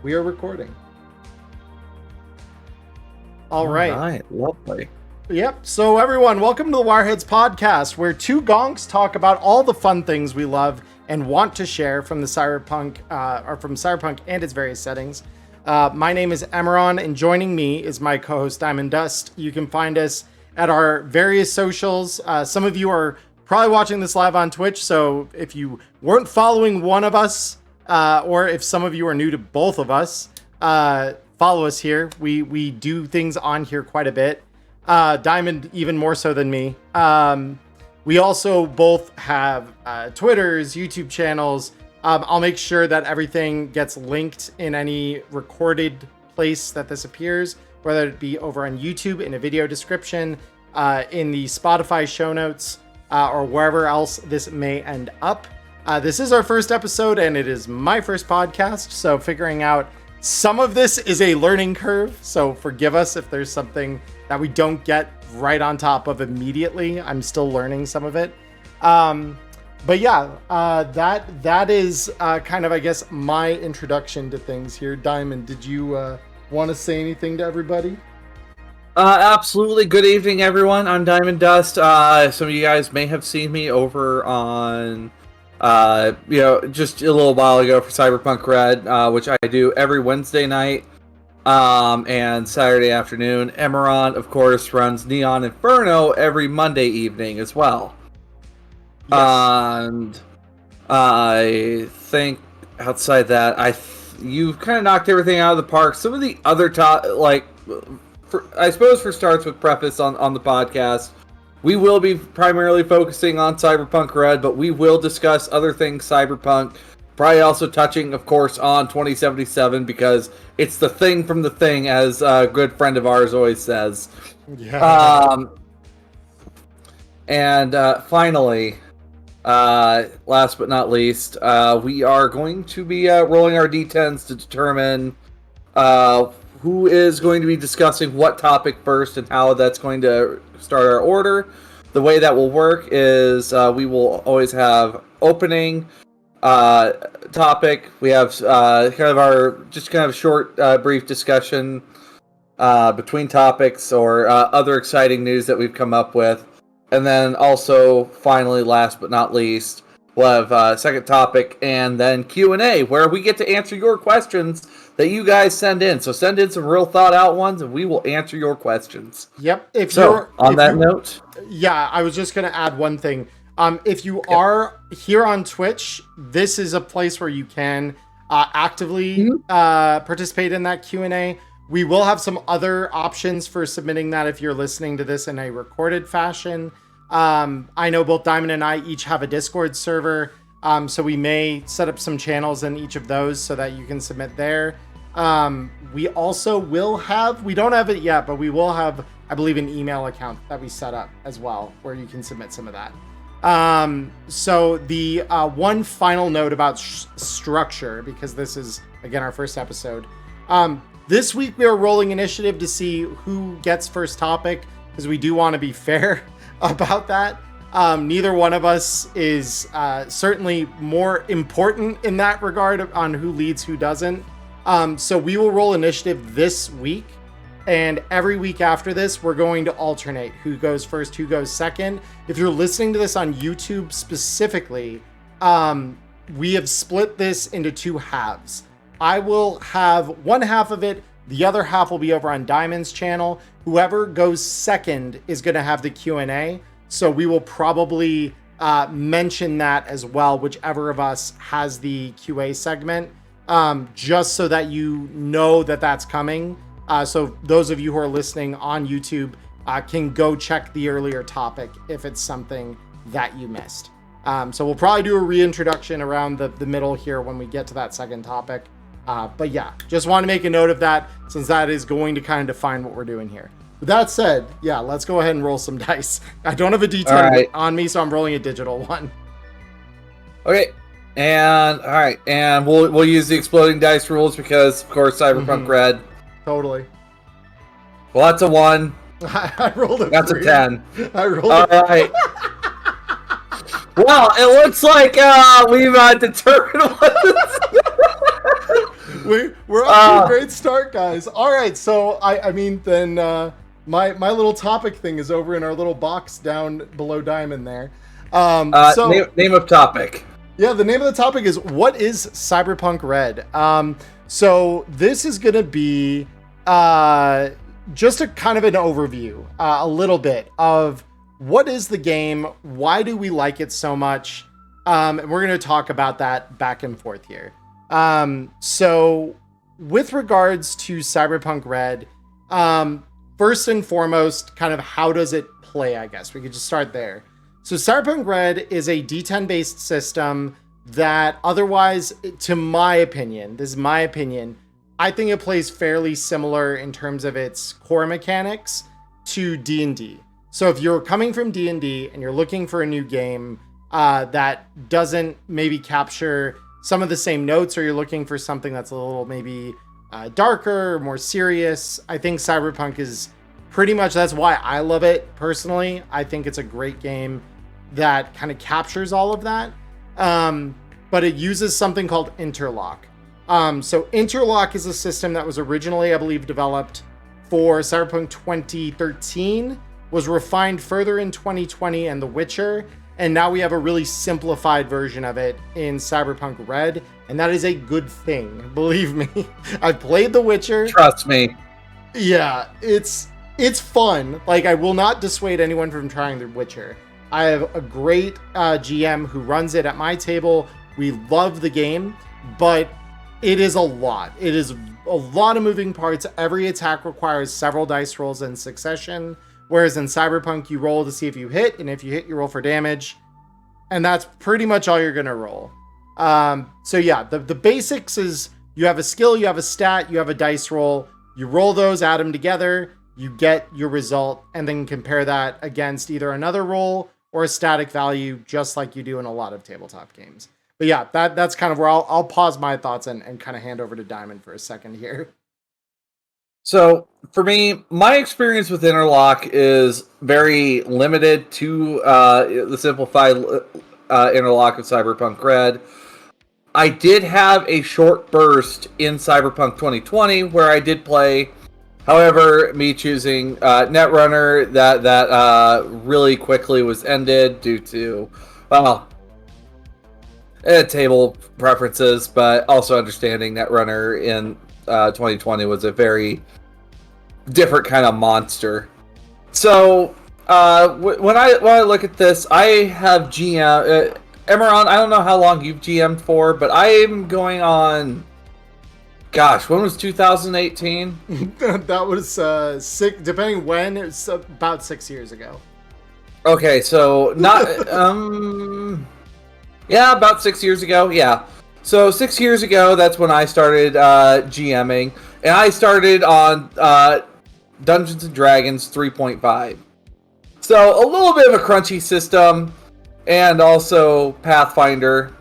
We are recording. All right. Lovely. Yep. So everyone, welcome to the Wireheads podcast, where two gonks talk about all the fun things we love and want to share from the Cyberpunk, and its various settings. My name is Emmerron, and joining me is my co-host Diamond Dust. You can find us at our various socials. Some of you are probably watching this live on Twitch, so if you weren't following one of us, or if some of you are new to both of us, follow us here. We do things on here quite a bit. Diamond even more so than me. We also both have Twitters, YouTube channels. I'll make sure that everything gets linked in any recorded place that this appears, whether it be over on YouTube in a video description, in the Spotify show notes, or wherever else this may end up. This is our first episode, and it is my first podcast, so figuring out some of this is a learning curve, so forgive us if there's something that we don't get right on top of immediately. I'm still learning some of it. But yeah, that is kind of, I guess, my introduction to things here. Diamond, did you want to say anything to everybody? Absolutely. Good evening, everyone. I'm Diamond Dust. Some of you guys may have seen me over on, just a little while ago for Cyberpunk RED, which I do every Wednesday night and Saturday afternoon. Emmerron, of course, runs Neon Inferno every Monday evening as well. Yes. And I think outside that, you've kind of knocked everything out of the park. Some of the other I suppose for starts with preface on the podcast, we will be primarily focusing on Cyberpunk RED, but we will discuss other things Cyberpunk, probably also touching, of course, on 2077, because it's the thing from the thing, as a good friend of ours always says. Yeah. Finally, last but not least, we are going to be rolling our D10s to determine who is going to be discussing what topic first and how that's going to start our order. The way that will work is we will always have opening topic. We have kind of short, brief discussion between topics or other exciting news that we've come up with. And then also, finally, last but not least, we'll have second topic and then Q&A, where we get to answer your questions that you guys send in. So send in some real thought out ones, and we will answer your questions. Yep. Note, yeah, I was just going to add one thing. If you are here on Twitch, this is a place where you can actively participate in that Q&A. We will have some other options for submitting that if you're listening to this in a recorded fashion. I know both Diamond and I each have a Discord server, so we may set up some channels in each of those so that you can submit there. We also will have, we don't have it yet, but we will have, I believe, an email account that we set up as well, where you can submit some of that. So the one final note about structure, because this is, again, our first episode. This week we are rolling initiative to see who gets first topic, because we do want to be fair about that. Neither one of us is certainly more important in that regard on who leads, who doesn't. So we will roll initiative this week, and every week after this, we're going to alternate who goes first, who goes second. If you're listening to this on YouTube specifically, we have split this into two halves. I will have one half of it. The other half will be over on Diamond's channel. Whoever goes second is going to have the Q&A. So we will probably mention that as well, whichever of us has the QA segment, just so that you know that that's coming. So those of you who are listening on YouTube can go check the earlier topic if it's something that you missed. So we'll probably do a reintroduction around the middle here when we get to that second topic. But yeah, just want to make a note of that, since that is going to kind of define what we're doing here. With that said, yeah, let's go ahead and roll some dice. I don't have a D10 on me, so I'm rolling a digital one. Okay, and we'll use the exploding dice rules because, of course, Cyberpunk RED. Totally. Well, that's a 1. I rolled a That's 3. a 10. I rolled All right. Well, it looks like we've determined what We're off to a great start, guys. All right, so I mean, then my little topic thing is over in our little box down below Diamond there. Name of topic. Yeah, the name of the topic is what is Cyberpunk RED? So this is going to be just a kind of an overview, a little bit of what is the game, why do we like it so much, and we're going to talk about that back and forth here. So with regards to Cyberpunk RED, first and foremost, kind of how does it play, I guess. We could just start there. So Cyberpunk RED is a D10 based system that otherwise, to my opinion, this is my opinion, I think it plays fairly similar in terms of its core mechanics to D&D. So if you're coming from D&D and you're looking for a new game that doesn't maybe capture some of the same notes, or you're looking for something that's a little maybe darker, more serious, I think Cyberpunk is pretty much, that's why I love it personally. I think it's a great game that kind of captures all of that. But it uses something called Interlock. So Interlock is a system that was originally, I believe, developed for Cyberpunk 2013, was refined further in 2020 and The Witcher, and now we have a really simplified version of it in Cyberpunk RED, and that is a good thing, believe me. I've played The Witcher. Trust me. Yeah, it's fun. Like, I will not dissuade anyone from trying The Witcher. I have a great GM who runs it at my table. We love the game, but it is a lot. It is a lot of moving parts. Every attack requires several dice rolls in succession, whereas in Cyberpunk, you roll to see if you hit, and if you hit, you roll for damage, and that's pretty much all you're going to roll. So yeah, the basics is you have a skill, you have a stat, you have a dice roll, you roll those, add them together, you get your result, and then compare that against either another roll or a static value, just like you do in a lot of tabletop games. But yeah, that's kind of where I'll pause my thoughts and kind of hand over to Diamond for a second here. So for me, my experience with Interlock is very limited to the simplified Interlock of Cyberpunk RED. I did have a short burst in Cyberpunk 2020 where I did play. However, me choosing Netrunner, that really quickly was ended due to, well, table preferences, but also understanding Netrunner in 2020 was a very different kind of monster. So when I look at this, I have GM Emmerron. I don't know how long you've GM'd for, but I am going on. Gosh, when was 2018? That was six, depending when. It's about 6 years ago. Okay, so not yeah, about 6 years ago. Yeah, so 6 years ago, that's when I started GMing, and I started on Dungeons and Dragons 3.5. So a little bit of a crunchy system, and also Pathfinder.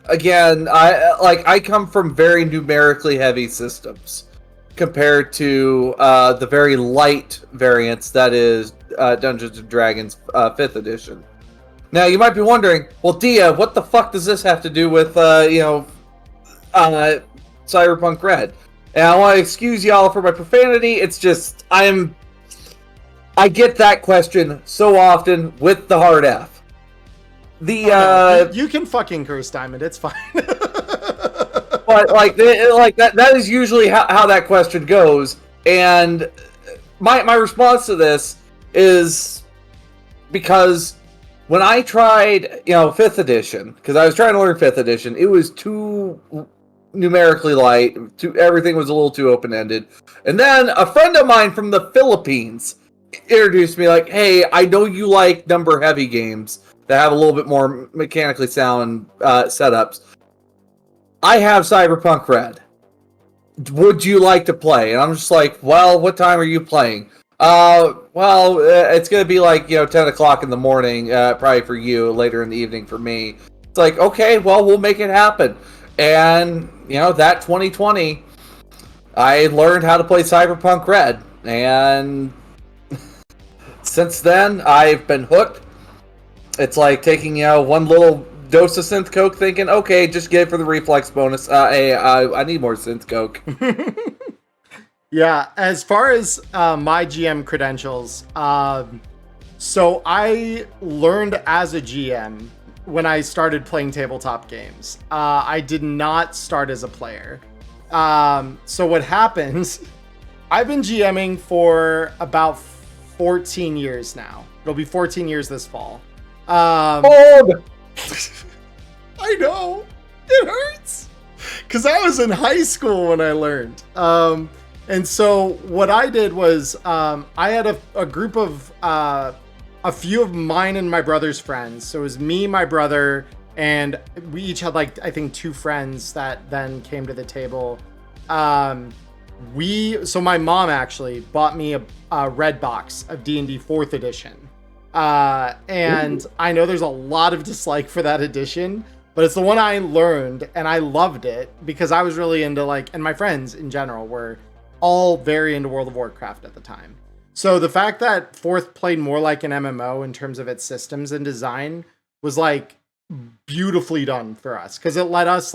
Again, I come from very numerically heavy systems compared to the very light variants that is Dungeons and Dragons 5th edition. Now you might be wondering, well, Dia, what the fuck does this have to do with Cyberpunk RED? And I want to excuse y'all for my profanity. It's just I get that question so often with the hard F. You can fucking curse, Diamond. It's fine. But that is usually how that question goes. And my response to this is because when I tried, 5th edition, because I was trying to learn 5th edition, it was too numerically light. Everything was a little too open-ended. And then a friend of mine from the Philippines introduced me like, hey, I know you like number-heavy games that have a little bit more mechanically sound setups. I have Cyberpunk RED. Would you like to play? And I'm just like, well, what time are you playing? It's going to be like, 10 o'clock in the morning, probably for you, later in the evening for me. It's like, okay, well, we'll make it happen. And, that 2020, I learned how to play Cyberpunk RED. And since then, I've been hooked. It's like taking, one little dose of synth coke, thinking, okay, just get it for the reflex bonus. Hey, I need more synth coke. Yeah, as far as my GM credentials, so I learned as a GM when I started playing tabletop games. I did not start as a player. So what happens, I've been GMing for about 14 years now. It'll be 14 years this fall. Old! I know. It hurts. Because I was in high school when I learned. And so what I did was I had a group of a few of mine and my brother's friends. So it was me, my brother, and we each had like, I think 2 friends that then came to the table. So my mom actually bought me a red box of D&D 4th edition. And Ooh. I know there's a lot of dislike for that edition, but it's the one I learned and I loved it because I was really into and my friends in general were all very into World of Warcraft at the time. So the fact that 4th played more like an MMO in terms of its systems and design was beautifully done for us because it let us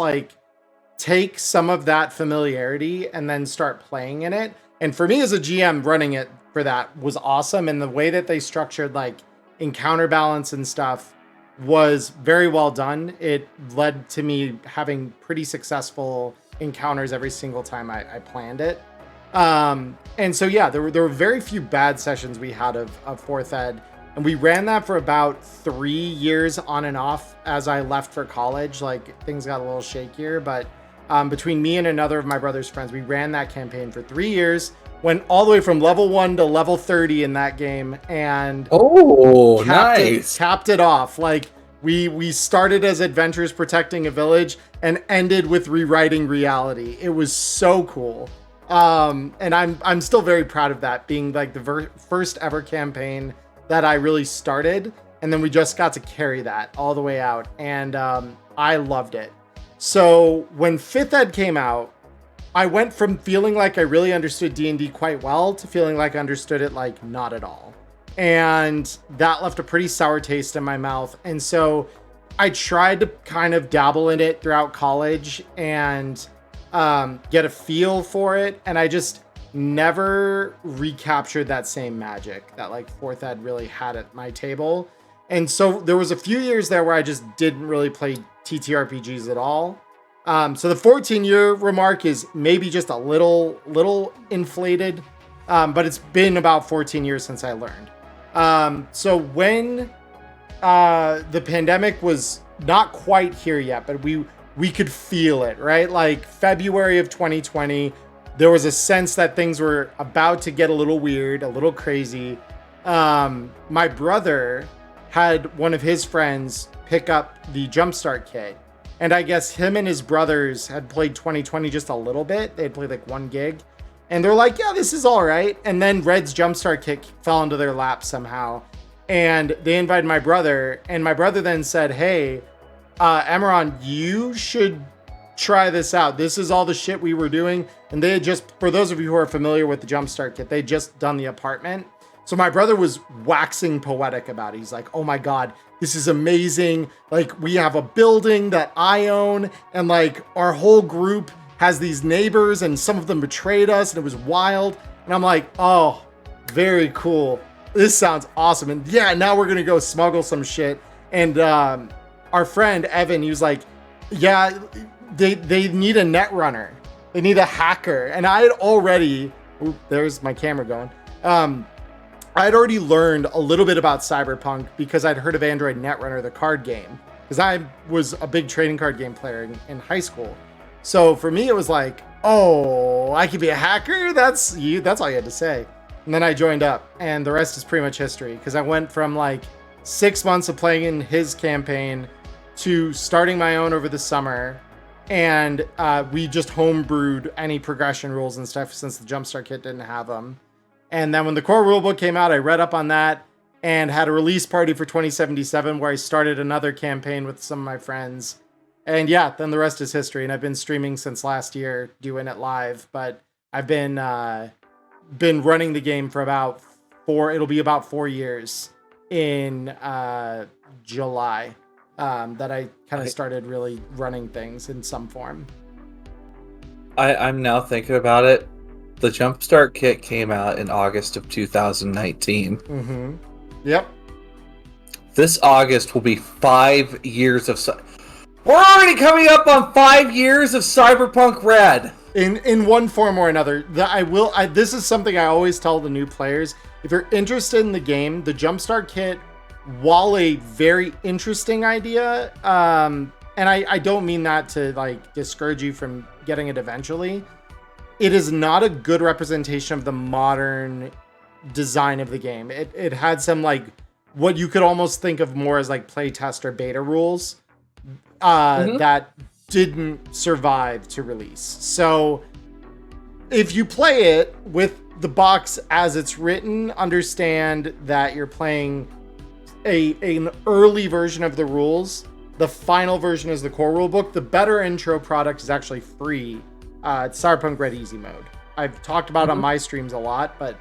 take some of that familiarity and then start playing in it. And for me as a GM, running it for that was awesome. And the way that they structured encounter balance and stuff was very well done. It led to me having pretty successful encounters every single time I planned it. And so, yeah, there were very few bad sessions we had of 4th Ed. And we ran that for about 3 years on and off as I left for college. Things got a little shakier, but between me and another of my brother's friends, we ran that campaign for 3 years, went all the way from level 1 to level 30 in that game, and capped it off. We started as adventurers protecting a village and ended with rewriting reality. It was so cool. And I'm still very proud of that being the first ever campaign that I really started. And then we just got to carry that all the way out. And, I loved it. So when 5th Ed came out, I went from feeling like I really understood D&D quite well to feeling like I understood it not at all. And that left a pretty sour taste in my mouth. And so I tried to kind of dabble in it throughout college and get a feel for it, and I just never recaptured that same magic that 4th Ed really had at my table. And so there was a few years there where I just didn't really play TTRPGs at all. So the 14-year remark is maybe just a little inflated, but it's been about 14 years since I learned. So when the pandemic was not quite here yet, but we could feel it, right? February of 2020, there was a sense that things were about to get a little weird, a little crazy. My brother had one of his friends pick up the Jumpstart kit. And I guess him and his brothers had played 2020 just a little bit. They had played 1 gig. And they're like, yeah, this is all right. And then Red's Jumpstart kit fell into their lap somehow. And they invited my brother. And my brother then said, hey, Emmerron, you should try this out. This is all the shit we were doing. And they had just, for those of you who are familiar with the Jumpstart kit, they'd just done the apartment. So my brother was waxing poetic about it. He's like, oh my God, this is amazing. We have a building that I own, and our whole group has these neighbors, and some of them betrayed us, and it was wild. And I'm like, oh, very cool. This sounds awesome. And yeah, now we're going to go smuggle some shit. And, our friend Evan, he was like, yeah, they need a net runner. They need a hacker. And I had already, there's my camera going. I had already learned a little bit about Cyberpunk because I'd heard of Android Netrunner, the card game, because I was a big trading card game player in high school. So for me, it was oh, I could be a hacker. That's all you had to say. And then I joined up, and the rest is pretty much history because I went from 6 months of playing in his campaign to starting my own over the summer. And we just homebrewed any progression rules and stuff since the Jumpstart kit didn't have them. And then when the core rulebook came out, I read up on that and had a release party for 2077 where I started another campaign with some of my friends. And yeah, then the rest is history. And I've been streaming since last year, doing it live. But I've been running the game for it'll be about 4 years in July. that I kind of started really running things in some form. I'm now thinking about it. The Jumpstart kit came out in August of 2019. Mm-hmm. Yep. This August will be 5 years of... We're already coming up on 5 years of Cyberpunk RED! In one form or another. This is something I always tell the new players. If you're interested in the game, the Jumpstart kit, while a very interesting idea, and I don't mean that to like discourage you from getting it eventually, it is not a good representation of the modern design of the game. It had some like what you could almost think of more as like playtest or beta rules that didn't survive to release. So if you play it with the box as it's written, understand that you're playing an early version of the rules. The final version is the core rulebook. The better intro product is actually free. It's Cyberpunk RED Easy Mode. I've talked about it on my streams a lot, but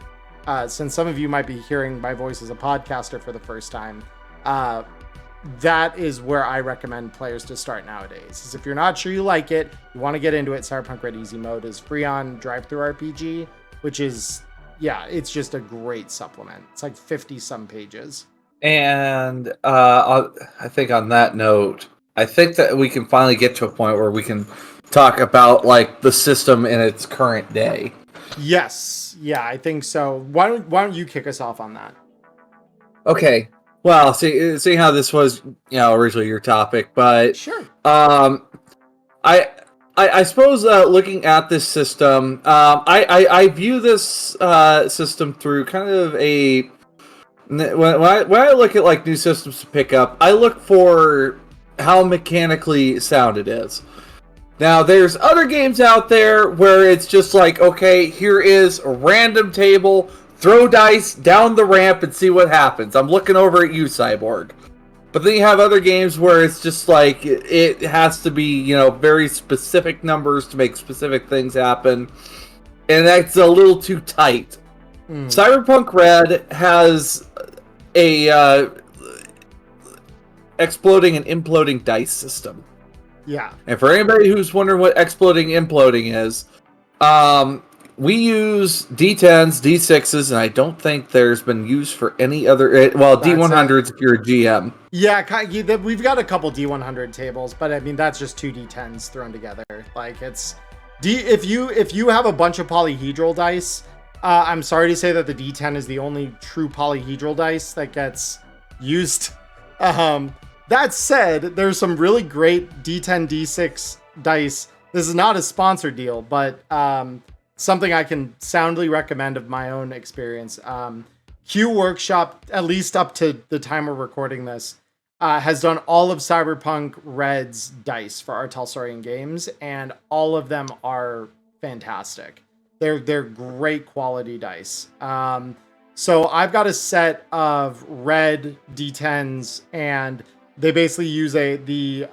since some of you might be hearing my voice as a podcaster for the first time, that is where I recommend players to start nowadays. Is if you're not sure you like it, you want to get into it, Cyberpunk RED Easy Mode is free on Drive-Thru RPG, which is, yeah, it's just a great supplement. It's like 50-some pages. And I think on that note, I think that we can finally get to a point where we can talk about like the system in its current day. Yes, yeah, I think so. Why don't you kick us off on that? Okay. Well, seeing how this was, originally your topic, but sure. I suppose looking at this system, I view this system through kind of a when I look at like new systems to pick up, I look for how mechanically sound it is. Now, there's other games out there where it's just like, okay, here is a random table, throw dice down the ramp and see what happens. I'm looking over at you, Cyborg. But then you have other games where it's just like, it has to be, very specific numbers to make specific things happen. And that's a little too tight. Cyberpunk RED has a exploding and imploding dice system. Yeah. And for anybody who's wondering what exploding imploding is, we use D10s, D6s, and I don't think there's been used for any other... Well, D100s if you're a GM. Yeah, we've got a couple D100 tables, but I mean, that's just two D10s thrown together. Like, it's... If you have a bunch of polyhedral dice... I'm sorry to say that the D10 is the only true polyhedral dice that gets used. That said, there's some really great D10, D6 dice. This is not a sponsored deal, but something I can soundly recommend of my own experience. Q Workshop, at least up to the time we're recording this, has done all of Cyberpunk RED's dice for our Telsorian games, and all of them are fantastic. They're great quality dice. So I've got a set of red D10s, and they basically use the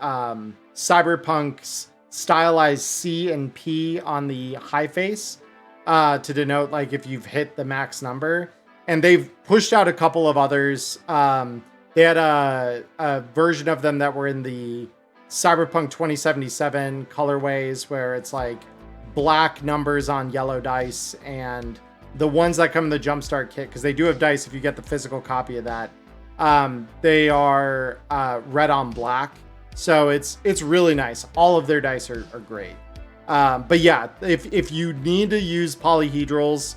Cyberpunk's stylized C and P on the high face to denote like if you've hit the max number. And they've pushed out a couple of others. They had a version of them that were in the Cyberpunk 2077 colorways where it's like black numbers on yellow dice, and the ones that come in the Jumpstart kit, because they do have dice if you get the physical copy of that, they are red on black, so it's really nice. All of their dice are great, but yeah, if you need to use polyhedrals,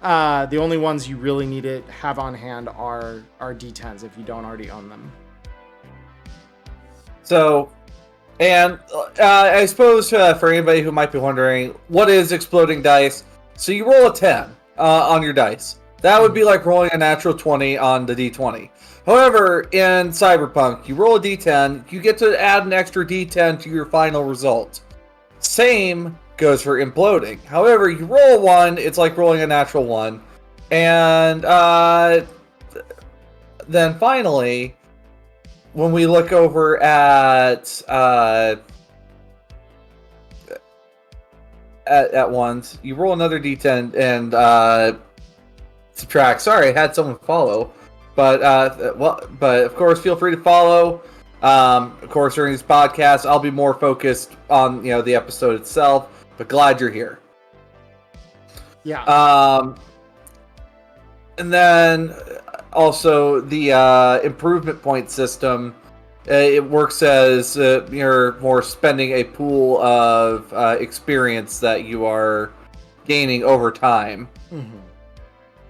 the only ones you really need to have on hand are D10s if you don't already own them. So, and I suppose for anybody who might be wondering, what is exploding dice? So you roll a 10 on your dice. That would be like rolling a natural 20 on the D20. However, in Cyberpunk, you roll a D10, you get to add an extra D10 to your final result. Same goes for imploding. However, you roll a 1, it's like rolling a natural 1. And then finally, when we look over at ones, you roll another D10 and subtract. Sorry, I had someone follow, but of course, feel free to follow. Of course, during this podcast, I'll be more focused on the episode itself. But glad you're here. Yeah. And then also the improvement point system. It works as you're more spending a pool of experience that you are gaining over time. Mm-hmm.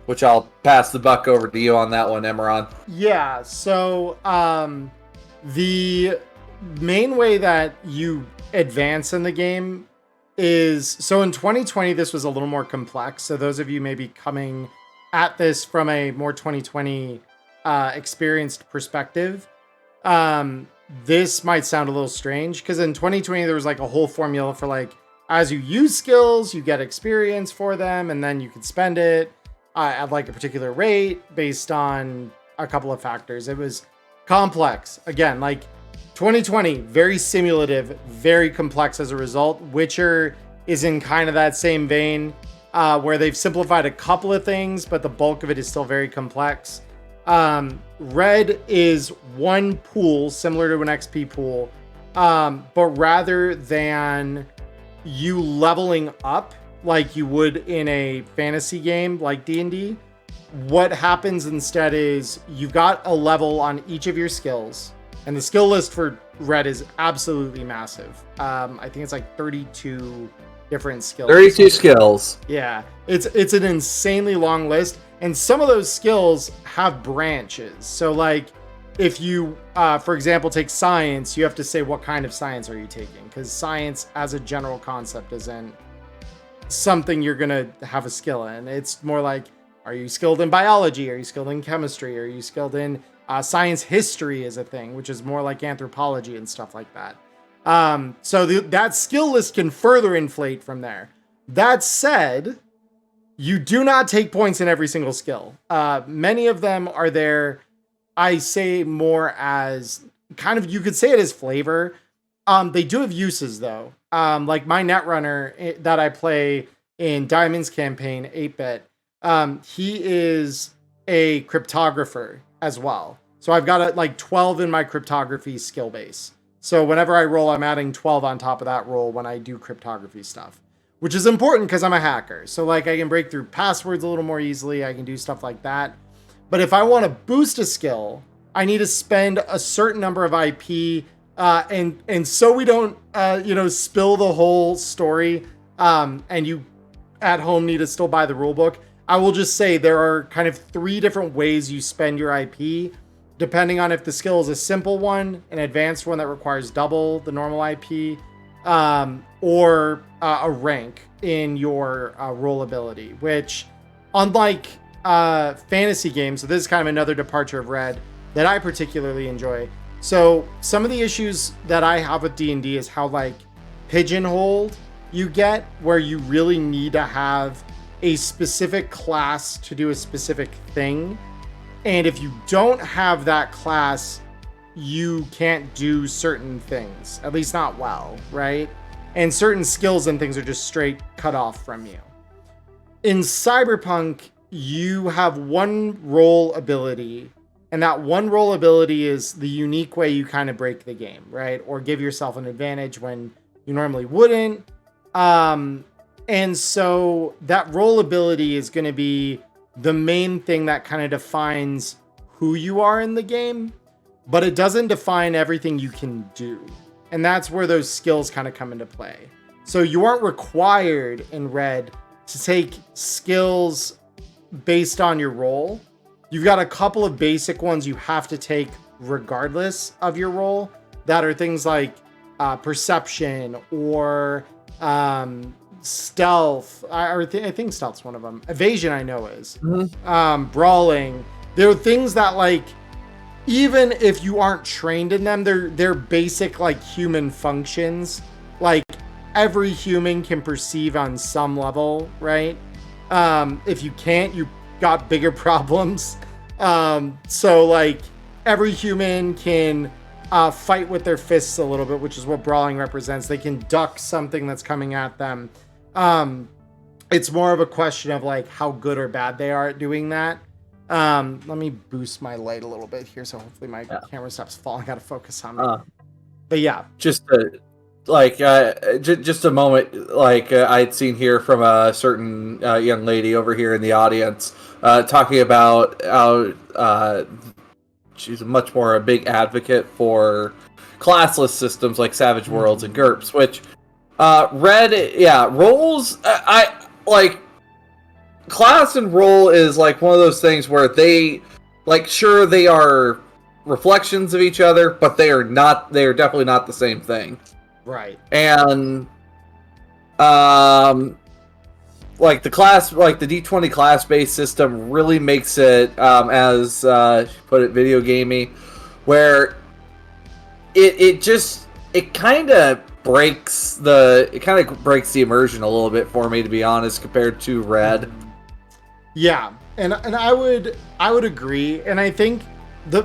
Which I'll pass the buck over to you on that one, Emmerron. Yeah, so the main way that you advance in the game is... So in 2020, this was a little more complex. So those of you maybe coming at this from a more 2020 experienced perspective, this might sound a little strange, because in 2020, there was like a whole formula for like, as you use skills, you get experience for them, and then you can spend it at like a particular rate based on a couple of factors. It was complex. Again, like 2020, very simulative, very complex as a result. Witcher is in kind of that same vein, where they've simplified a couple of things, but the bulk of it is still very complex. Red is one pool similar to an XP pool, but rather than you leveling up like you would in a fantasy game like D&D, what happens instead is you've got a level on each of your skills, and the skill list for Red is absolutely massive. I think it's like 32 different skills. 32 skills. Yeah, it's an insanely long list, and some of those skills have branches. So like if you, for example, take science, you have to say what kind of science are you taking, because science as a general concept isn't something you're gonna have a skill in. It's more like, are you skilled in biology? Are you skilled in chemistry? Are you skilled in science history is a thing, which is more like anthropology and stuff like that. So that skill list can further inflate from there. That said, you do not take points in every single skill. Many of them are there, I say, more as kind of, you could say it as flavor. They do have uses though. Like my Netrunner that I play in Diamond's campaign, 8-bit, he is a cryptographer as well. So I've got like 12 in my cryptography skill base. So whenever I roll, I'm adding 12 on top of that roll when I do cryptography stuff, which is important because I'm a hacker. So like I can break through passwords a little more easily. I can do stuff like that. But if I want to boost a skill, I need to spend a certain number of IP. And so we don't, spill the whole story, and you at home need to still buy the rule book, I will just say there are kind of 3 different ways you spend your IP, depending on if the skill is a simple one, an advanced one that requires double the normal IP, or a rank in your roll ability, which, unlike fantasy games, so this is kind of another departure of Red that I particularly enjoy. So some of the issues that I have with D&D is how like pigeonholed you get, where you really need to have a specific class to do a specific thing. And if you don't have that class, you can't do certain things, at least not well, right? And certain skills and things are just straight cut off from you. In Cyberpunk, you have one role ability, and that one role ability is the unique way you kind of break the game, right? Or give yourself an advantage when you normally wouldn't. And so that role ability is going to be the main thing that kind of defines who you are in the game, but it doesn't define everything you can do. And that's where those skills kind of come into play. So you aren't required in Red to take skills based on your role. You've got a couple of basic ones you have to take regardless of your role, that are things like perception or stealth. I think stealth's one of them. Evasion, I know is. Mm-hmm. Brawling. There are things that, like, even if you aren't trained in them, they're basic, like, human functions. Like, every human can perceive on some level, right? If you can't, you got bigger problems. So like every human can fight with their fists a little bit, which is what brawling represents. They can duck something that's coming at them. It's more of a question of like how good or bad they are at doing that. Let me boost my light a little bit here, so hopefully my camera stops falling out of focus on me. But yeah, just just a moment, I'd seen here from a certain young lady over here in the audience talking about how she's much more a big advocate for classless systems like Savage Worlds and GURPS, which Red, roles, I like. Class and role is like one of those things where they, sure, they are reflections of each other, but they are definitely not the same thing. Right. And the class, the D20 class-based system really makes it, as she put it, video gamey, where it kind of breaks the immersion a little bit for me, to be honest, compared to Red. Yeah, and I would agree, and I think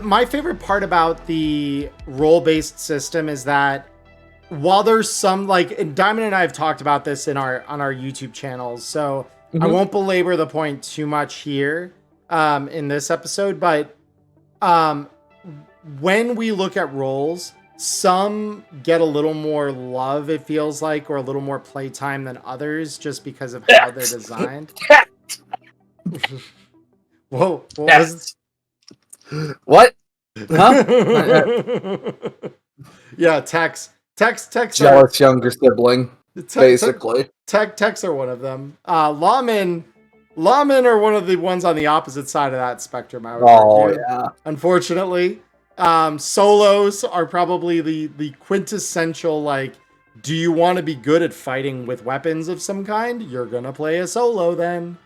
my favorite part about the role-based system is that while there's some, and Diamond and I have talked about this on our YouTube channels, so I won't belabor the point too much here in this episode, but when we look at roles, some get a little more love, it feels like, or a little more playtime than others, just because of how they're designed. Whoa! What? Huh? Yeah, Tex. Jealous younger sibling, basically. Tex are one of them. Lawmen are one of the ones on the opposite side of that spectrum, I would argue. Yeah. Unfortunately, solos are probably the quintessential, do you want to be good at fighting with weapons of some kind? You're gonna play a solo then.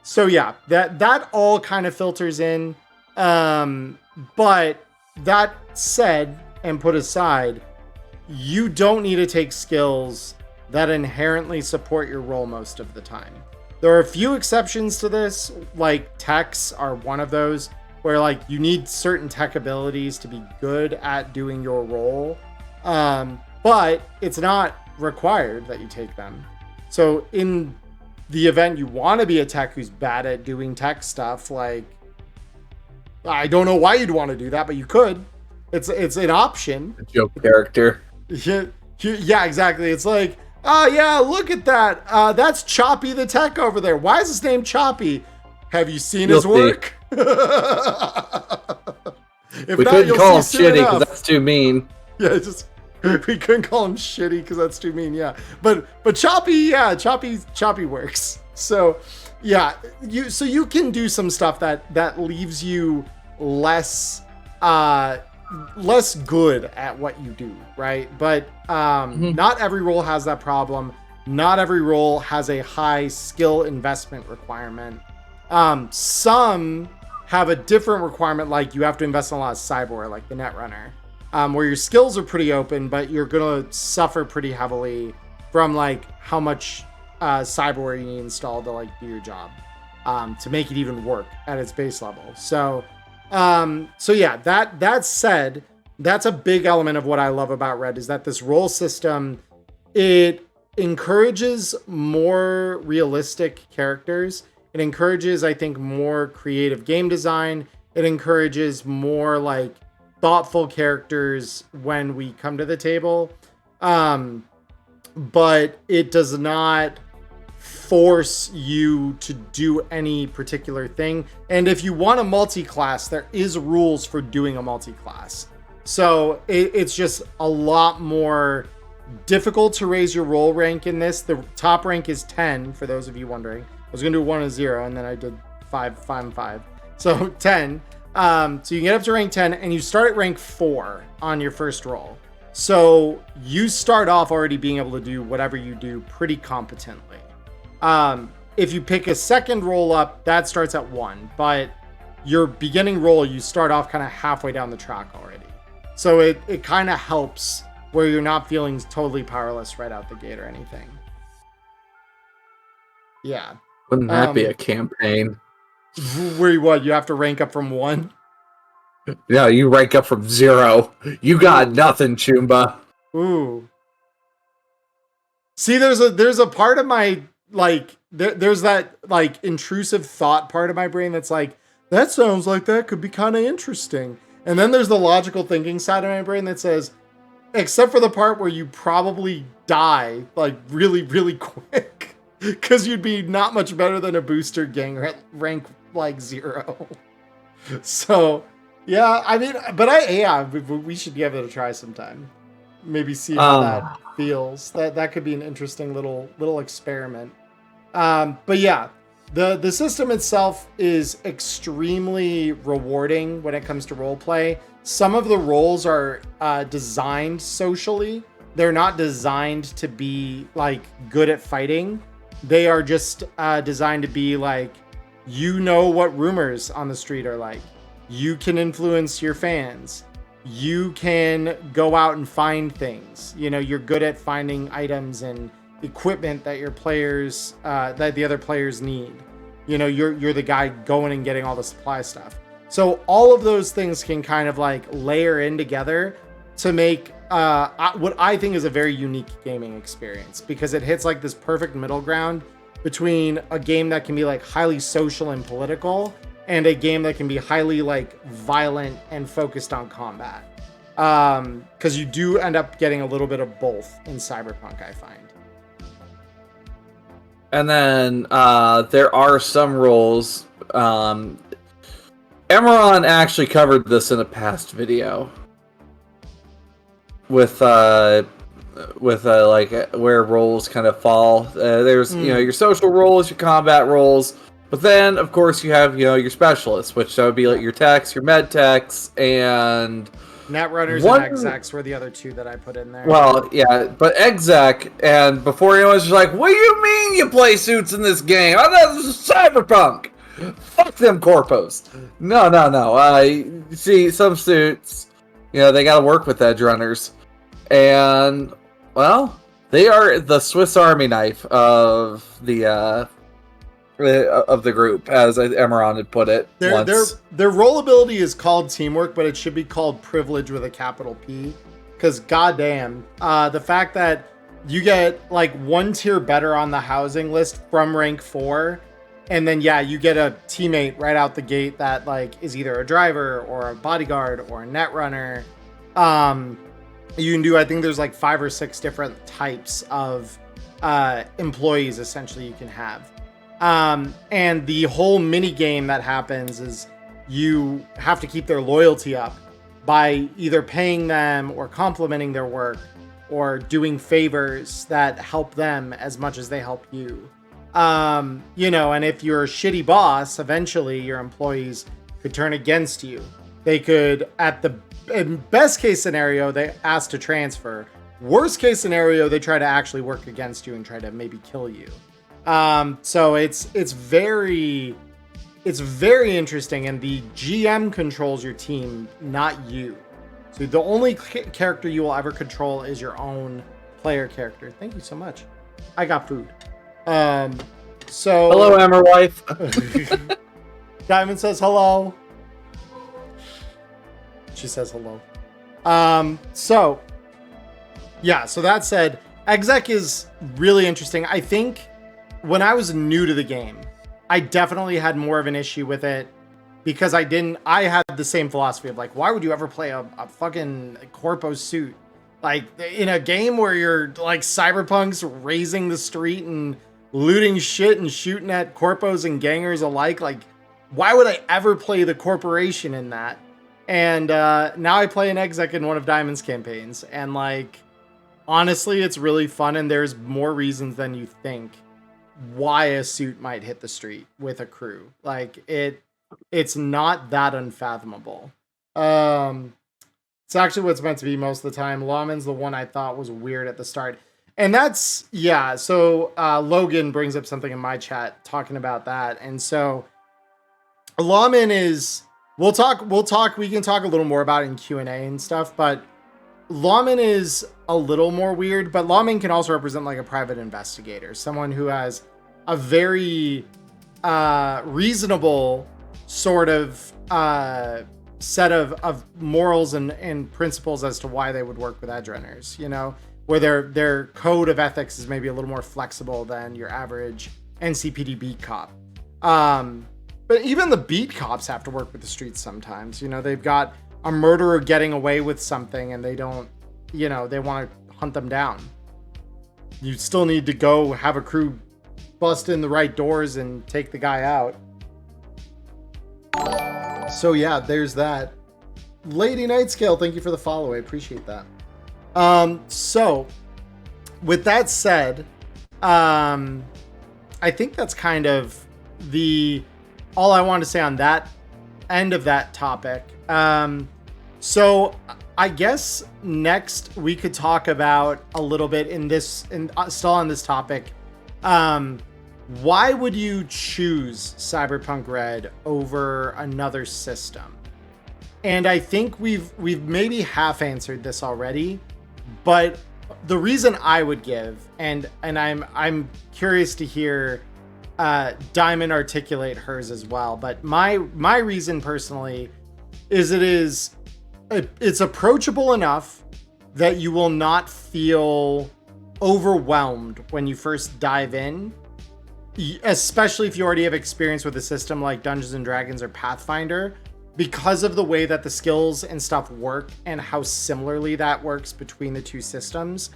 So yeah, that all kind of filters in. But that said and put aside, you don't need to take skills that inherently support your role most of the time. There are a few exceptions to this, like techs are one of those, where you need certain tech abilities to be good at doing your role. But it's not required that you take them. So in the event you want to be a tech who's bad at doing tech stuff, I don't know why you'd want to do that, but you could. It's an option. A joke character. Yeah, exactly. It's like, oh yeah, look at that. That's Choppy the tech over there. Why is his name Choppy? Have you seen his work? We couldn't call him shitty because that's too mean. Yeah, we couldn't call him shitty because that's too mean. Yeah, but Choppy, Choppy works. So yeah, you can do some stuff that leaves you less good at what you do, right? But not every role has that problem. Not every role has a high skill investment requirement. Some have a different requirement, like you have to invest in a lot of cyber, like the Netrunner. Where your skills are pretty open, but you're gonna suffer pretty heavily from how much cyberware you need installed to do your job to make it even work at its base level. So yeah, that said, that's a big element of what I love about Red, is that this role system, it encourages more realistic characters. It encourages, I think, more creative game design. It encourages more thoughtful characters when we come to the table, but it does not force you to do any particular thing. And if you want a multi-class, there is rules for doing a multi-class, so it's just a lot more difficult to raise your role rank in this. The top rank is 10, for those of you wondering. I was gonna do 1 and 0, and then I did 5 and 5, so 10. So you can get up to rank 10, and you start at rank 4 on your first roll. So you start off already being able to do whatever you do pretty competently. If you pick a second roll up, that starts at 1, but your beginning roll, you start off kind of halfway down the track already. So it kind of helps where you're not feeling totally powerless right out the gate or anything. Yeah. Wouldn't that be a campaign? Where you have to rank up from 1? Yeah, you rank up from 0. You got nothing, Chumba. Ooh. See, there's a part of my there's that like intrusive thought part of my brain that's like, that sounds like that could be kind of interesting. And then there's the logical thinking side of my brain that says, except for the part where you probably die like really, really quick, because you'd be not much better than a booster gang rank like 0. So yeah, I mean, but we should give it a try sometime. Maybe see how that feels. That could be an interesting little experiment. But yeah, the system itself is extremely rewarding when it comes to roleplay. Some of the roles are designed socially. They're not designed to be like good at fighting. They are just designed to be like, you know what rumors on the street are like. You can influence your fans. You can go out and find things. You know, you're good at finding items and equipment that your players, that the other players need. You know, you're the guy going and getting all the supply stuff. So all of those things can kind of like layer in together to make what I think is a very unique gaming experience, because it hits like this perfect middle ground between a game that can be like highly social and political and a game that can be highly like violent and focused on combat. Because you do end up getting a little bit of both in Cyberpunk, I find. And then there are some roles. Emmerron actually covered this in a past video with like where roles kind of fall. There's you know, your social roles, your combat roles, but then of course you have, you know, your specialists, which would be like your techs, your med techs, and Netrunners and execs were the other two that I put in there. Well, yeah, but exec, and before anyone's just like, what do you mean you play suits in this game? I thought this was Cyberpunk. Fuck them corpos. No. You see, some suits, you know, they got to work with edge runners, and well, they are the Swiss Army knife of the group, as Emmerron had put it. Their role ability is called teamwork, but it should be called privilege with a capital P. Because goddamn, the fact that you get like one tier better on the housing list from rank 4, and then yeah, you get a teammate right out the gate that like is either a driver or a bodyguard or a net runner. You can do, I think there's like 5 or 6 different types of employees essentially you can have. And the whole mini game that happens is you have to keep their loyalty up by either paying them or complimenting their work or doing favors that help them as much as they help you. You know, and if you're a shitty boss, eventually your employees could turn against you. They could, in best case scenario, they ask to transfer. Worst case scenario, they try to actually work against you and try to maybe kill you. So it's very interesting, and the GM controls your team, not you. So the only character you will ever control is your own player character. Thank you so much. I got food. So hello, Emmer wife. Diamond says hello. She says hello. So yeah, so that said, exec is really interesting. I think when I was new to the game, I definitely had more of an issue with it because I had the same philosophy of like, why would you ever play a fucking corpo suit? Like in a game where you're like Cyberpunk's raising the street and looting shit and shooting at corpos and gangers alike. Like, why would I ever play the corporation in that? And now I play an exec in one of Diamond's campaigns, and like, honestly, it's really fun, and there's more reasons than you think why a suit might hit the street with a crew. Like it's not that unfathomable. It's actually what's meant to be most of the time. Lawman's the one I thought was weird at the start. And that's, yeah, so Logan brings up something in my chat talking about that. And so Lawman is, we can talk a little more about it in Q&A and stuff, but Lawman is a little more weird, but Lawman can also represent like a private investigator, someone who has a very reasonable sort of set of morals and principles as to why they would work with edge runners, you know, where their code of ethics is maybe a little more flexible than your average NCPD beat cop. But even the beat cops have to work with the streets sometimes. You know, they've got a murderer getting away with something and they don't, you know, they want to hunt them down. You still need to go have a crew bust in the right doors and take the guy out. So yeah, there's that. Lady Nightscale, thank you for the follow. I appreciate that. So with that said, I think that's kind of all I want to say on that end of that topic. So I guess next we could talk about a little bit still on this topic. Why would you choose Cyberpunk RED over another system? And I think we've maybe half answered this already, but the reason I would give, and I'm curious to hear Diamond articulate hers as well, but my reason personally is it's approachable enough that you will not feel overwhelmed when you first dive in, especially if you already have experience with a system like Dungeons and Dragons or Pathfinder, because of the way that the skills and stuff work and how similarly that works between the two systems.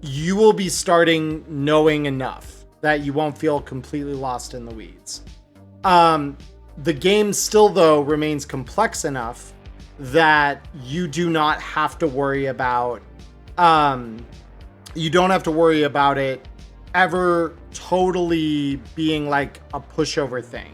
You will be starting knowing enough that you won't feel completely lost in the weeds. The game still, though, remains complex enough that you do not have to worry about it ever totally being like a pushover thing.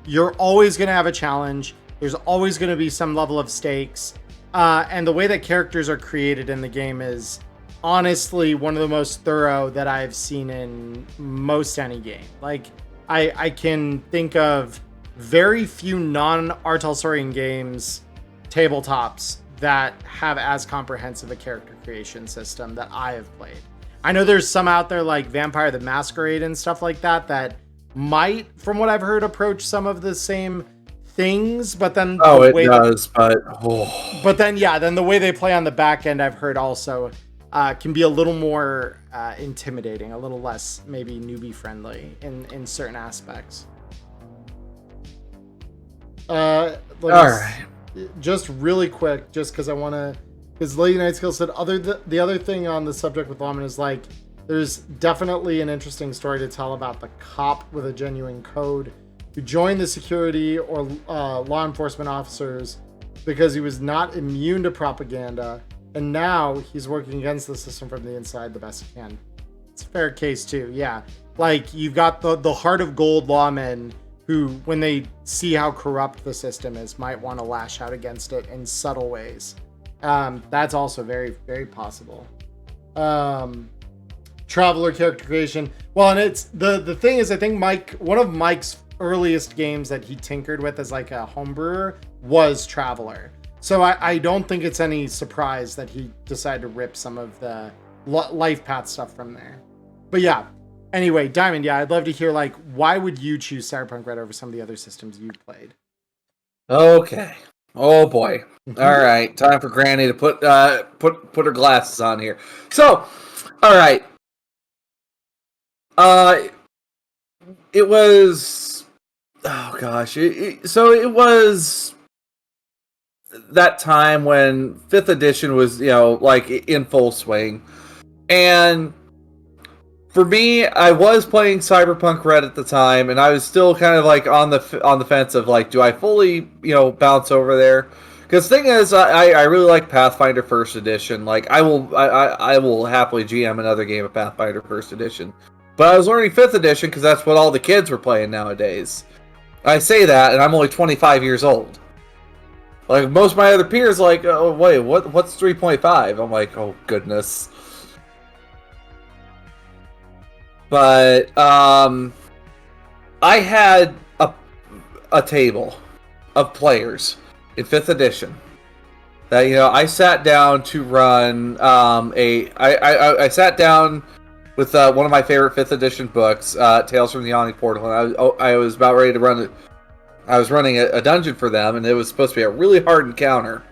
You're always going to have a challenge. There's always going to be some level of stakes. And the way that characters are created in the game is honestly one of the most thorough that I've seen in most any game. Like, I can think of very few non-Artelsorian games, tabletops, that have as comprehensive a character creation system that I have played. I know there's some out there like Vampire the Masquerade and stuff like that might, from what I've heard, approach some of the same things, but then but then the way they play on the back end, I've heard also can be a little more intimidating, a little less maybe newbie friendly in certain aspects. All right, just really quick, just because I want to, because Lady Nightskill said the other thing on the subject with Lawman is like, there's definitely an interesting story to tell about the cop with a genuine code who joined the security or law enforcement officers because he was not immune to propaganda, and now he's working against the system from the inside the best he can. It's a fair case too, yeah. Like, you've got the heart of gold lawmen who, when they see how corrupt the system is, might want to lash out against it in subtle ways. That's also very, very possible. Traveler character creation. Well, and it's the thing is, I think one of Mike's earliest games that he tinkered with as like a homebrewer was Traveler. So I don't think it's any surprise that he decided to rip some of the life path stuff from there. But yeah, anyway, Diamond, yeah, I'd love to hear, like, why would you choose Cyberpunk RED over some of the other systems you played? Okay. Oh boy. All right, time for Granny to put her glasses on here. So, all right. It was, oh gosh. So it was that time when 5th edition was, like in full swing. And for me, I was playing Cyberpunk RED at the time, and I was still kind of like on the fence of like, do I fully, bounce over there? Because the thing is, I really like Pathfinder First Edition. Like, I will happily GM another game of Pathfinder First Edition. But I was learning 5th Edition because that's what all the kids were playing nowadays. I say that, and I'm only 25 years old. Like, most of my other peers, like, oh wait, what's 3.5? I'm like, oh goodness. But I had a table of players in 5th edition that, I sat down to run I sat down with one of my favorite 5th edition books, Tales from the Yawning Portal, and I was about ready to run it. I was running a dungeon for them, and it was supposed to be a really hard encounter.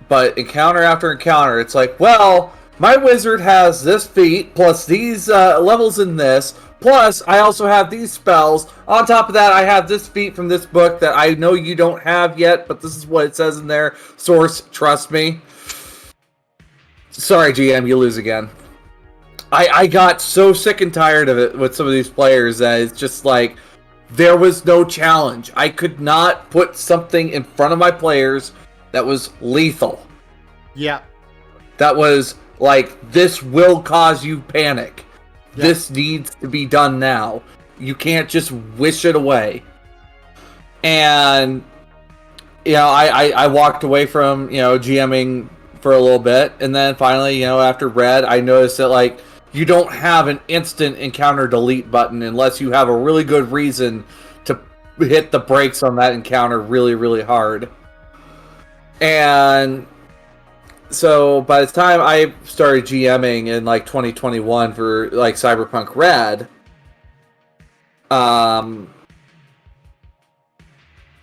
But encounter after encounter, it's like, well, my wizard has this feat, plus these levels in this, plus I also have these spells. On top of that, I have this feat from this book that I know you don't have yet, but this is what it says in there. Source, trust me. Sorry, GM, you lose again. I got so sick and tired of it with some of these players that it's just like, there was no challenge. I could not put something in front of my players that was lethal. Yeah. That was like, this will cause you panic. Yeah. This needs to be done now. You can't just wish it away. And, you know, I walked away from, you know, GMing for a little bit. And then finally, you know, after Red, I noticed that, like, you don't have an instant encounter delete button unless you have a really good reason to hit the brakes on that encounter really, really hard. And so by the time I started GMing in like 2021 for like Cyberpunk RED,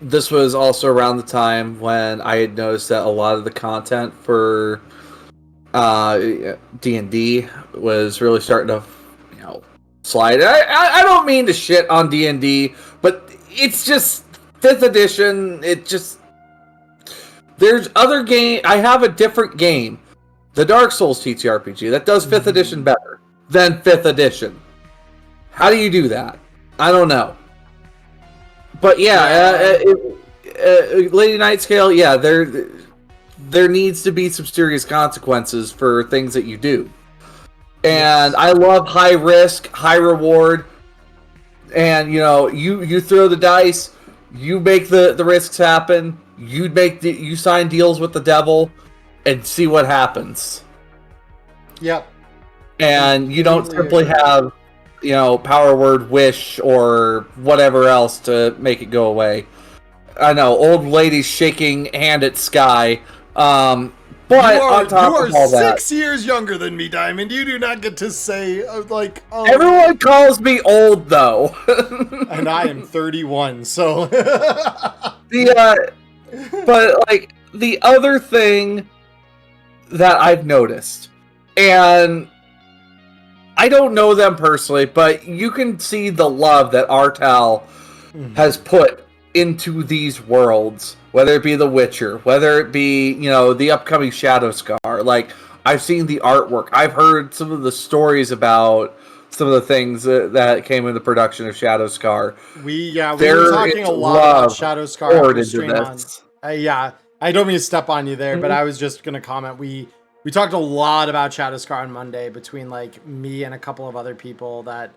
this was also around the time when I had noticed that a lot of the content for D&D was really starting to, you know, slide. I don't mean to shit on D&D, but it's just 5th edition. It just, there's other game. I have a different game, the Dark Souls TTRPG, that does 5th edition better than 5th edition. How do you do that? I don't know. But yeah, Lady Nightscale, yeah, there needs to be some serious consequences for things that you do. And yes. I love high risk, high reward. And, you know, you throw the dice, you make the risks happen, you sign deals with the devil, and see what happens. Yep. And you don't simply have, you know, power word wish or whatever else to make it go away. I know, old lady shaking hand at sky. But on top of all that, you are 6 years younger than me, Diamond. You do not get to say, like... Oh. Everyone calls me old, though. And I am 31, so... But, like, the other thing that I've noticed, and I don't know them personally, but you can see the love that Artal has put into these worlds, whether it be The Witcher, whether it be, you know, the upcoming Shadowscar. Like, I've seen the artwork. I've heard some of the stories about some of the things that came in the production of Shadowscar. We were talking a lot about Shadowscar on the stream on. Yeah, I don't mean to step on you there, but I was just going to comment. We talked a lot about Shadowscar on Monday between, like, me and a couple of other people that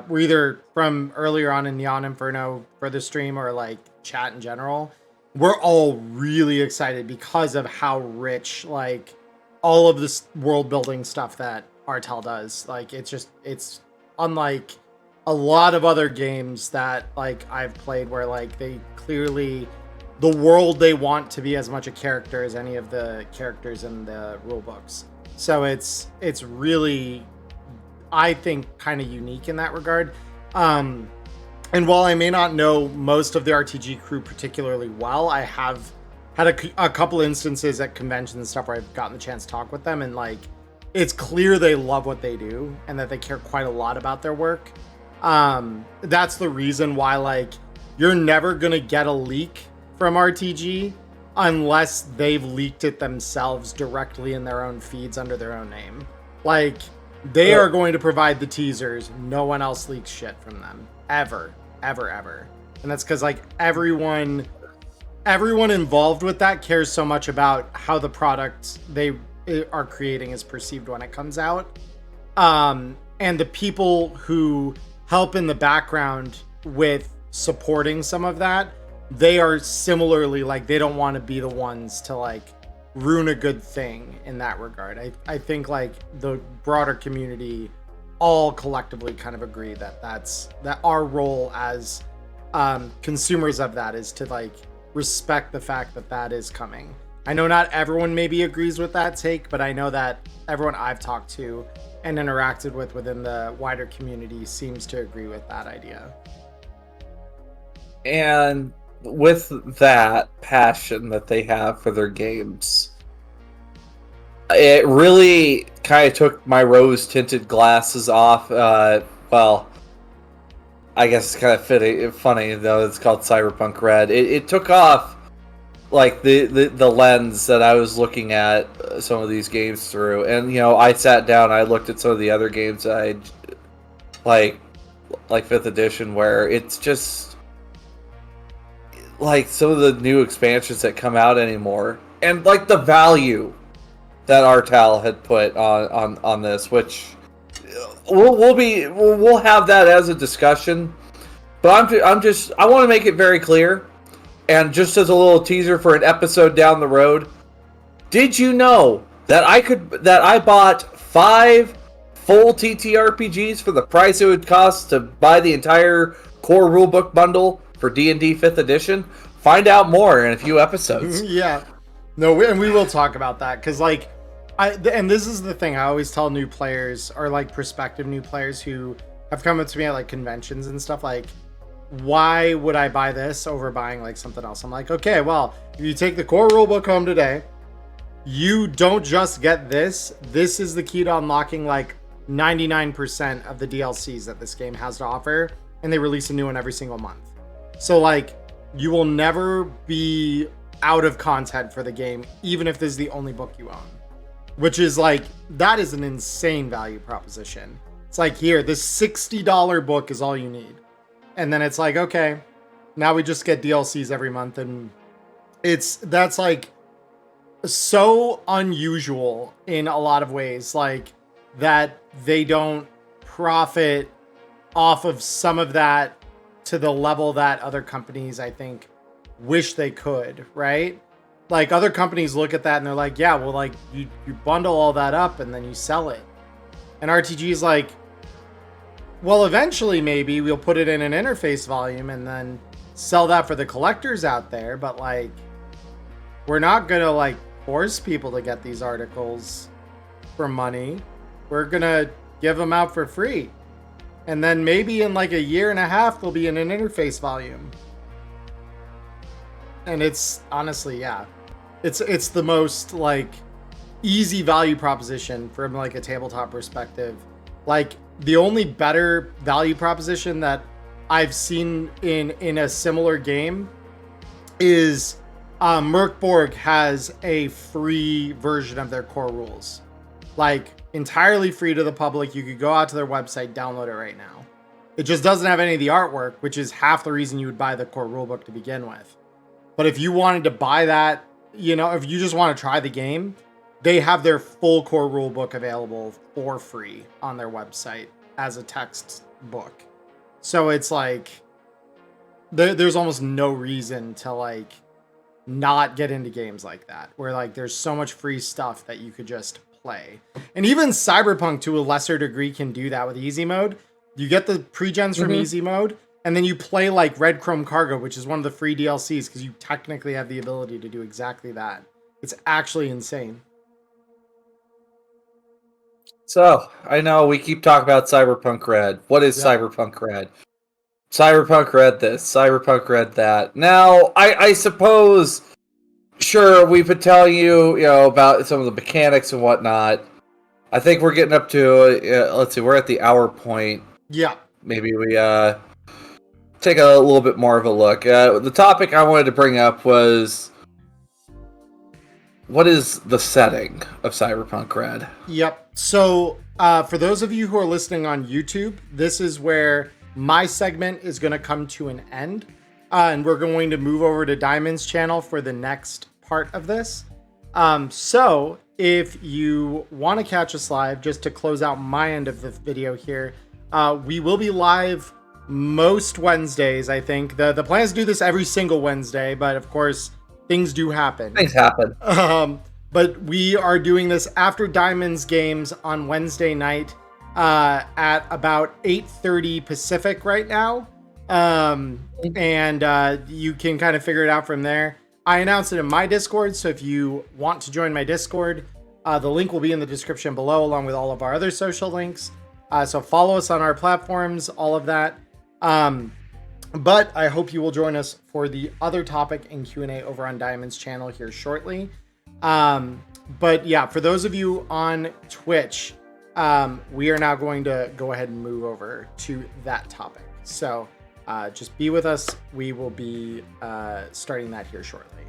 were either from earlier on in Neon Inferno for the stream or, like, chat in general. We're all really excited because of how rich, like, all of this world building stuff that Artel does. Like, it's unlike a lot of other games that, like, I've played where, like, they clearly, the world they want to be as much a character as any of the characters in the rule books. So it's really, I think, kind of unique in that regard. And while I may not know most of the RTG crew particularly well, I have had a couple instances at conventions and stuff where I've gotten the chance to talk with them, and, like, it's clear they love what they do and that they care quite a lot about their work. That's the reason why, like, you're never gonna get a leak from RTG unless they've leaked it themselves directly in their own feeds under their own name. Like, they are going to provide the teasers. No one else leaks shit from them. Ever. And that's because, like, everyone involved with that cares so much about how the product they are creating is perceived when it comes out. And the people who help in the background with supporting some of that, they are similarly, like, they don't want to be the ones to, like, ruin a good thing in that regard. I think, like, the broader community all collectively kind of agree that our role as consumers of that is to, like, respect the fact that is coming. I know not everyone maybe agrees with that take, but I know that everyone I've talked to and interacted with within the wider community seems to agree with that idea. And with that passion that they have for their games, It really kind of took my rose-tinted glasses off. Well, I guess it's kind of funny though. It's called Cyberpunk RED. It took off like the lens that I was looking at some of these games through, and I sat down, I looked at some of the other games that I like 5th edition, where it's just like some of the new expansions that come out anymore, and like the value that Artel had put on this, which we'll have that as a discussion. But I want to make it very clear, and just as a little teaser for an episode down the road, did you know that I bought 5 full TTRPGs for the price it would cost to buy the entire core rulebook bundle for D&D 5th edition? Find out more in a few episodes. Yeah. No, and we will talk about that, because and this is the thing I always tell new players, or like prospective new players who have come up to me at like conventions and stuff, like, why would I buy this over buying like something else? I'm like, okay, well, if you take the core rulebook home today, you don't just get this. This is the key to unlocking like 99% of the DLCs that this game has to offer, and they release a new one every single month. So like, you will never be out of content for the game, even if this is the only book you own. Which is like, that is an insane value proposition. It's like, here, this $60 book is all you need. And then it's like, okay, now we just get DLCs every month. And that's like so unusual in a lot of ways, like that they don't profit off of some of that to the level that other companies, I think, wish they could, right? Like, other companies look at that and they're like, yeah, well, like, you bundle all that up and then you sell it. And RTG is like, well, eventually maybe we'll put it in an interface volume and then sell that for the collectors out there. But like, we're not gonna like force people to get these articles for money. We're gonna give them out for free. And then maybe in like a year and a half, they'll be in an interface volume. And it's honestly, yeah, it's the most like easy value proposition from like a tabletop perspective. Like, the only better value proposition that I've seen in a similar game is Merkborg has a free version of their core rules, like entirely free to the public. You could go out to their website, download it right now. It just doesn't have any of the artwork, which is half the reason you would buy the core rulebook to begin with. But if you wanted to buy that, if you just want to try the game, they have their full core rulebook available for free on their website as a text book. So it's like, there's almost no reason to like not get into games like that, where like there's so much free stuff that you could just play. And even Cyberpunk to a lesser degree can do that with easy mode. You get the pre-gens from easy mode, and then you play like Red Chrome Cargo, which is one of the free DLCs, because you technically have the ability to do exactly that. It's actually insane. So, I know we keep talking about Cyberpunk RED. What is Cyberpunk RED? Cyberpunk RED this, Cyberpunk RED that. Now, I suppose, sure, we've been telling you, about some of the mechanics and whatnot. I think we're getting up to, let's see, we're at the hour point. Yeah. Maybe we take a little bit more of a look. The topic I wanted to bring up was, what is the setting of Cyberpunk RED? Yep. So for those of you who are listening on YouTube, this is where my segment is going to come to an end. And we're going to move over to Diamond's channel for the next part of this. So if you want to catch us live, just to close out my end of the video here, we will be live most Wednesdays, I think. The plan is to do this every single Wednesday, but of course, things do happen. Things happen. But we are doing this after Diamond's games on Wednesday night at about 8:30 Pacific right now. And you can kind of figure it out from there. I announced it in my Discord, so if you want to join my Discord, the link will be in the description below, along with all of our other social links. So follow us on our platforms, all of that. But I hope you will join us for the other topic in Q&A over on Diamond's channel here shortly. But yeah, for those of you on Twitch, we are now going to go ahead and move over to that topic. So just be with us. We will be starting that here shortly.